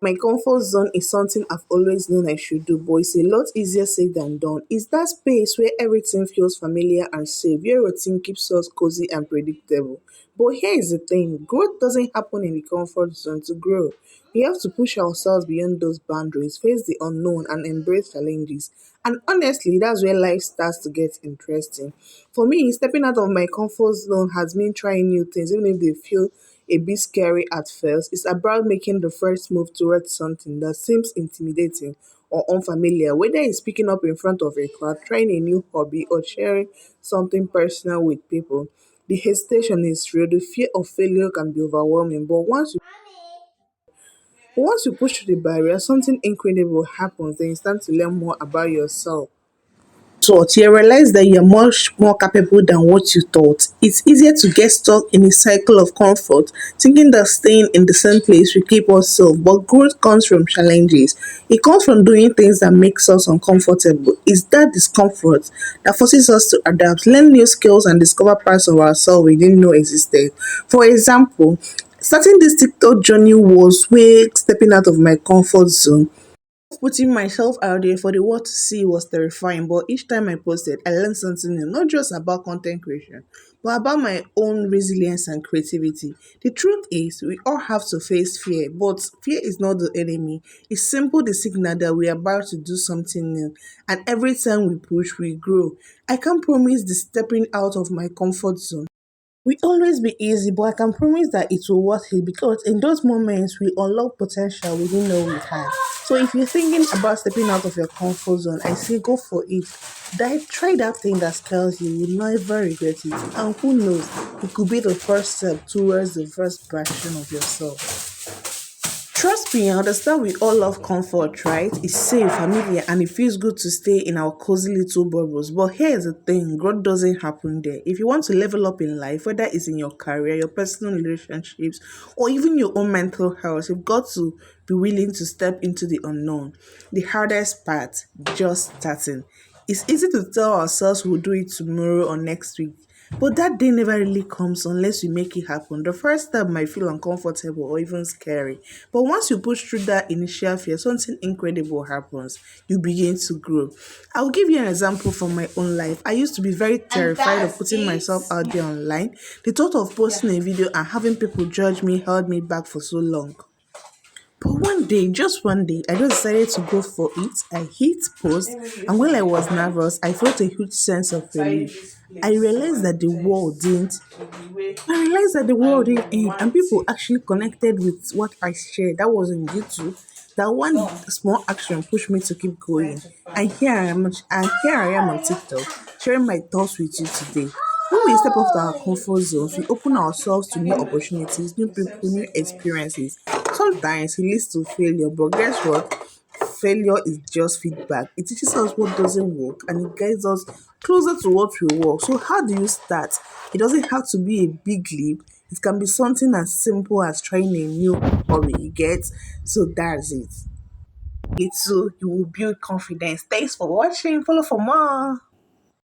My comfort zone is something I've always known I should do, but it's a lot easier said than done. It's that space where everything feels familiar and safe, where routine keeps us cozy and predictable. But here is the thing, growth doesn't happen in the comfort zone. To grow, we have to push ourselves beyond those boundaries, face the unknown, and embrace challenges. And honestly, that's where life starts to get interesting. For me, stepping out of my comfort zone has been trying new things, even if they feel a bit scary at first. It's about making the first move towards something that seems intimidating or unfamiliar, whether it's picking up in front of a crowd, trying a new hobby, or sharing something personal with people. The hesitation is real, the fear of failure can be overwhelming, but once you push through the barrier, something incredible happens. Then you start to learn more about yourself. So you realize that you're much more capable than what you thought. It's easier to get stuck in a cycle of comfort, thinking that staying in the same place will keep us safe. But growth comes from challenges. It comes from doing things that makes us uncomfortable. It's that discomfort that forces us to adapt, learn new skills, and discover parts of ourselves we didn't know existed. For example, starting this TikTok journey was way stepping out of my comfort zone. Putting myself out there for the world to see was terrifying, but each time I posted, I learned something new, not just about content creation, but about my own resilience and creativity. The truth is, we all have to face fear, but fear is not the enemy. It's simple the signal that we are about to do something new, and every time we push, we grow. I can't promise the stepping out of my comfort zone will always be easy, but I can promise that it will worth it because in those moments we unlock potential we didn't know we had. So if you're thinking about stepping out of your comfort zone, I say go for it. Try that thing that scares you. You'll never regret it. And who knows, it could be the first step towards the first version of yourself. Trust me, I understand we all love comfort, right? It's safe, familiar, and it feels good to stay in our cozy little bubbles. But here's the thing, growth doesn't happen there. If you want to level up in life, whether it's in your career, your personal relationships, or even your own mental health, you've got to be willing to step into the unknown. The hardest part, just starting. It's easy to tell ourselves we'll do it tomorrow or next week, but that day never really comes unless you make it happen. The first step might feel uncomfortable or even scary. But once you push through that initial fear, something incredible happens. You begin to grow. I'll give you an example from my own life. I used to be very terrified of putting myself out there online. The thought of posting a video and having people judge me held me back for so long. But one day, just one day, I just decided to go for it. I hit post, and when I was nervous, I felt a huge sense of relief. I realized that the world didn't. I realized that the world didn't end, and people actually connected with what I shared. That was on YouTube. That one small action pushed me to keep going. And here I am on TikTok, sharing my thoughts with you today. When we step off our comfort zones, we open ourselves to new opportunities, new people, new experiences. Sometimes it leads to failure, but guess what? Failure is just feedback. It teaches us what doesn't work and it guides us closer to what will work. So, how do you start? It doesn't have to be a big leap, it can be something as simple as trying a new hobby. You get? So, that's it. It's so you will build confidence. Thanks for watching. Follow for more.